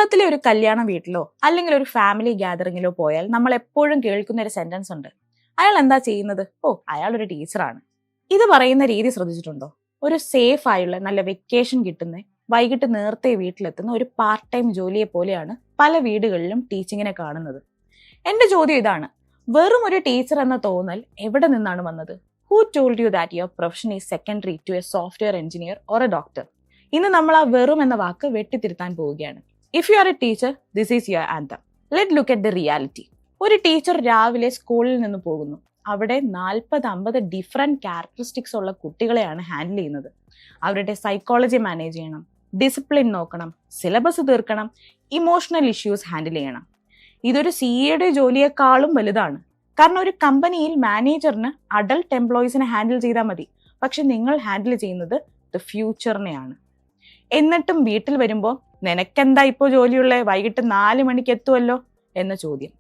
കേരളത്തിലെ ഒരു കല്യാണ വീട്ടിലോ അല്ലെങ്കിൽ ഒരു ഫാമിലി ഗ്യാതറിങ്ങിലോ പോയാൽ നമ്മൾ എപ്പോഴും കേൾക്കുന്ന ഒരു സെന്റൻസ് ഉണ്ട്, അയാൾ എന്താ ചെയ്യുന്നത്? ഓ, അയാൾ ഒരു ടീച്ചറാണ്. ഇത് പറയുന്ന രീതി ശ്രദ്ധിച്ചിട്ടുണ്ടോ? ഒരു സേഫ് ആയുള്ള നല്ല വെക്കേഷൻ കിട്ടുന്ന വൈകിട്ട് നേരത്തെ വീട്ടിലെത്തുന്ന ഒരു പാർട്ട് ടൈം ജോലിയെ പോലെയാണ് പല വീടുകളിലും ടീച്ചിങ്ങിനെ കാണുന്നത്. എന്റെ ചോദ്യം ഇതാണ്, വെറും ഒരു ടീച്ചർ എന്ന തോന്നൽ എവിടെ നിന്നാണ് വന്നത്? Who told you that your profession is secondary to a software engineer or a doctor? ഇന്ന് നമ്മൾ ആ വെറും എന്ന വാക്ക് വെട്ടിത്തിരുത്താൻ പോവുകയാണ്. If you are a teacher, this is your anthem. Let look at the reality. ഒരു ടീച്ചർ രാവിലെ സ്കൂളിൽ നിന്ന് പോകുന്നു. അവിടെ 40-50 ഡിഫറെന്റ് ക്യാരക്ടറിസ്റ്റിക്സ് ഉള്ള കുട്ടികളെയാണ് ഹാൻഡിൽ ചെയ്യുന്നത്. അവരുടെ സൈക്കോളജി മാനേജ് ചെയ്യണം, ഡിസിപ്ലിൻ നോക്കണം, സിലബസ് തീർക്കണം, ഇമോഷണൽ ഇഷ്യൂസ് ഹാൻഡിൽ ചെയ്യണം. ഇതൊരു സിഇയുടെ ജോലിയെക്കാളും വലുതാണ്. കാരണം ഒരു കമ്പനിയിൽ മാനേജറിന് അഡൾട്ട് എംപ്ലോയീസിനെ ഹാൻഡിൽ ചെയ്താൽ മതി, പക്ഷെ നിങ്ങൾ ഹാൻഡിൽ ചെയ്യുന്നത് ദ ഫ്യൂച്ചറിനെയാണ്. എന്നിട്ടും വീട്ടിൽ വരുമ്പോൾ നിനക്കെന്താ ഇപ്പോൾ ജോലിയുള്ളേ, വൈകിട്ട് 4 മണിക്ക് എത്തുമല്ലോ എന്ന ചോദ്യം.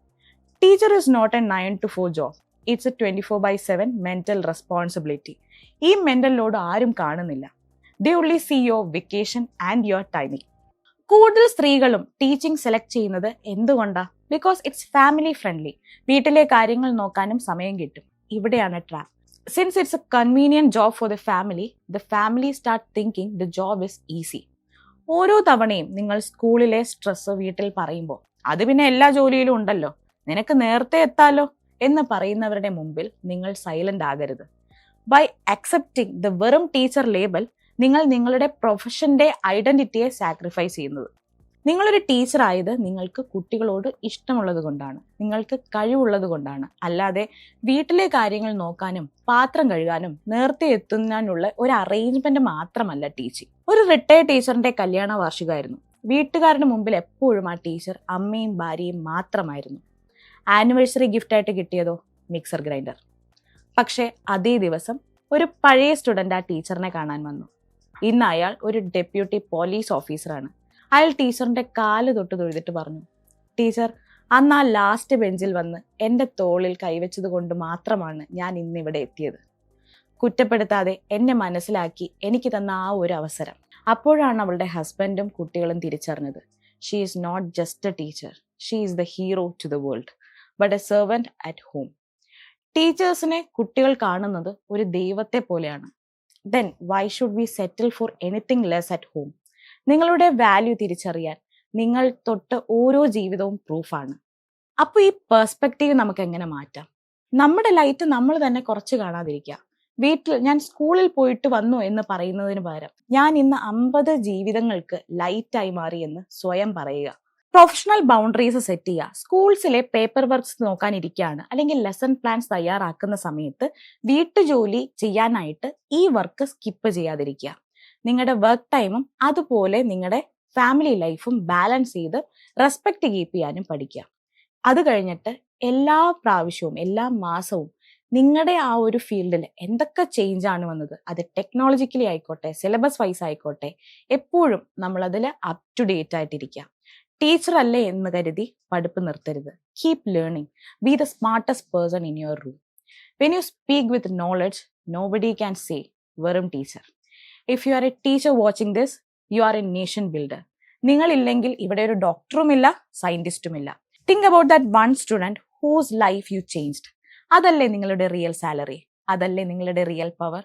Teacher is not a 9 to 4 job. It's a 24/7 mental responsibility. ഈ മെന്റൽ ലോഡ് ആരും കാണുന്നില്ല. They only see your vacation and your timing. കൂടുതൽ സ്ത്രീകളും ടീച്ചിങ് സെലക്ട് ചെയ്യുന്നത് എന്തുകൊണ്ടാ? Because it's family friendly. വീട്ടിലെ കാര്യങ്ങൾ നോക്കാനും സമയം കിട്ടും. ഇവിടെയാണ് trap. Since it's a convenient job for the family start thinking the job is easy. ഓരോ തവണയും നിങ്ങൾ സ്കൂളിലെ സ്ട്രെസ് വീട്ടിൽ പറയുമ്പോൾ അത് പിന്നെ എല്ലാ ജോലിയിലും ഉണ്ടല്ലോ, നിനക്ക് നേരത്തെ എത്താലോ എന്ന് പറയുന്നവരുടെ മുമ്പിൽ നിങ്ങൾ സൈലന്റ് ആകരുത്. ബൈ അക്സെപ്റ്റിംഗ് ദ വെറും ടീച്ചർ ലേബൽ, നിങ്ങൾ നിങ്ങളുടെ പ്രൊഫഷന്റെ ഐഡന്റിറ്റിയെ സാക്രിഫൈസ് ചെയ്യുന്നത്. നിങ്ങളൊരു ടീച്ചർ ആയത് നിങ്ങൾക്ക് കുട്ടികളോട് ഇഷ്ടമുള്ളത് കൊണ്ടാണ്, നിങ്ങൾക്ക് കഴിവുള്ളത് കൊണ്ടാണ്, അല്ലാതെ വീട്ടിലെ കാര്യങ്ങൾ നോക്കാനും പാത്രം കഴുകാനും നേരത്തെ എത്തുന്നതിനുള്ള ഒരു അറേഞ്ച്മെന്റ് മാത്രമല്ല ടീച്ചിങ്. ഒരു റിട്ടയർഡ് ടീച്ചറിന്റെ കല്യാണ വാർഷികമായിരുന്നു. വീട്ടുകാരുടെ മുമ്പിൽ എപ്പോഴും ആ ടീച്ചർ അമ്മയും ഭാര്യയും മാത്രമായിരുന്നു. ആനിവേഴ്സറി ഗിഫ്റ്റായിട്ട് കിട്ടിയതോ മിക്സർ ഗ്രൈൻഡർ. പക്ഷെ അതേ ദിവസം ഒരു പഴയ സ്റ്റുഡന്റ് ആ ടീച്ചറിനെ കാണാൻ വന്നു. ഇന്ന് അയാൾ ഒരു ഡെപ്യൂട്ടി പോലീസ് ഓഫീസറാണ്. അയാൾ ടീച്ചറിന്റെ കാല് തൊട്ട് തൊഴുതിട്ട് പറഞ്ഞു, ടീച്ചർ, അന്ന് ആ ലാസ്റ്റ് ബെഞ്ചിൽ വന്ന് എൻ്റെ തോളിൽ കൈവച്ചത് കൊണ്ട് മാത്രമാണ് ഞാൻ ഇന്നിവിടെ എത്തിയത്. കുറ്റപ്പെടുത്താതെ എന്നെ മനസ്സിലാക്കി എനിക്ക് തന്ന ആ ഒരു അവസരം. അപ്പോഴാണ് അവളുടെ ഹസ്ബൻഡും കുട്ടികളും തിരിച്ചറിഞ്ഞത്, she is not just a teacher, she is the hero to the world, but a servant at home. ടീച്ചേഴ്സിനെ കുട്ടികൾ കാണുന്നത് ഒരു ദൈവത്തെ പോലെയാണ്. Then why should we settle for anything less at home? നിങ്ങളുടെ വാല്യൂ തിരിച്ചറിയാൻ നിങ്ങൾ തൊട്ട് ഓരോ ജീവിതവും പ്രൂഫാണ്. അപ്പോൾ ഈ പെർസ്പെക്റ്റീവ് നമുക്ക് എങ്ങനെ മാറ്റാം? നമ്മുടെ ലൈറ്റ് നമ്മൾ തന്നെ കുറച്ച് കാണാതിരിക്കുക. വീട്ടിൽ ഞാൻ സ്കൂളിൽ പോയിട്ട് വന്നു എന്ന് പറയുന്നതിന് പകരം ഞാൻ ഇന്ന് 50 ജീവിതങ്ങൾക്ക് ലൈറ്റായി മാറി എന്ന് സ്വയം പറയുക. പ്രൊഫഷണൽ ബൗണ്ടറീസ് സെറ്റ് ചെയ്യുക. സ്കൂൾസിലെ പേപ്പർ വർക്ക്സ് നോക്കാനിരിക്കുകയാണ് അല്ലെങ്കിൽ ലെസൺ പ്ലാൻസ് തയ്യാറാക്കുന്ന സമയത്ത് വീട്ടുജോലി ചെയ്യാനായിട്ട് ഈ വർക്ക് സ്കിപ്പ് ചെയ്യാതിരിക്കുക. നിങ്ങളുടെ വർക്ക് ടൈമും അതുപോലെ നിങ്ങളുടെ ഫാമിലി ലൈഫും ബാലൻസ് ചെയ്ത് റെസ്പെക്ട് കീപ്പ് ചെയ്യാനും പഠിക്കുക. അത് കഴിഞ്ഞിട്ട് എല്ലാ പ്രാവശ്യവും എല്ലാ മാസവും നിങ്ങളുടെ ആ ഒരു ഫീൽഡിൽ എന്തൊക്കെ ചേഞ്ച് ആണ് വന്നത്, അത് ടെക്നോളജിക്കലി ആയിക്കോട്ടെ സിലബസ് വൈസ് ആയിക്കോട്ടെ, എപ്പോഴും നമ്മളതിൽ അപ് ടു ഡേറ്റ് ആയിട്ടിരിക്കുക. ടീച്ചർ അല്ലേ എന്ന് കരുതി പഠിപ്പ് നിർത്തരുത്. Keep learning. Be the smartest person in your room. When you speak with knowledge, nobody can say വെറും teacher. If you are a teacher watching this, you are a nation builder. നിങ്ങളില്ലെങ്കിൽ ഇവിടെ ഒരു ഡോക്ടറുമില്ല, സയന്റിസ്റ്റുമില്ല. Think about that one student whose life you changed. അതല്ലേ നിങ്ങളുടെ real salary, അതല്ലേ നിങ്ങളുടെ real power.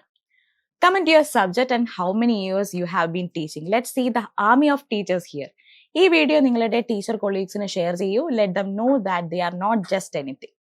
Comment your subject and how many years you have been teaching. Let see the army of teachers here. ഈ video നിങ്ങളുടെ teacher കൊളീഗ്സിന് share ചെയ്യൂ. Let them know that they are not just anything.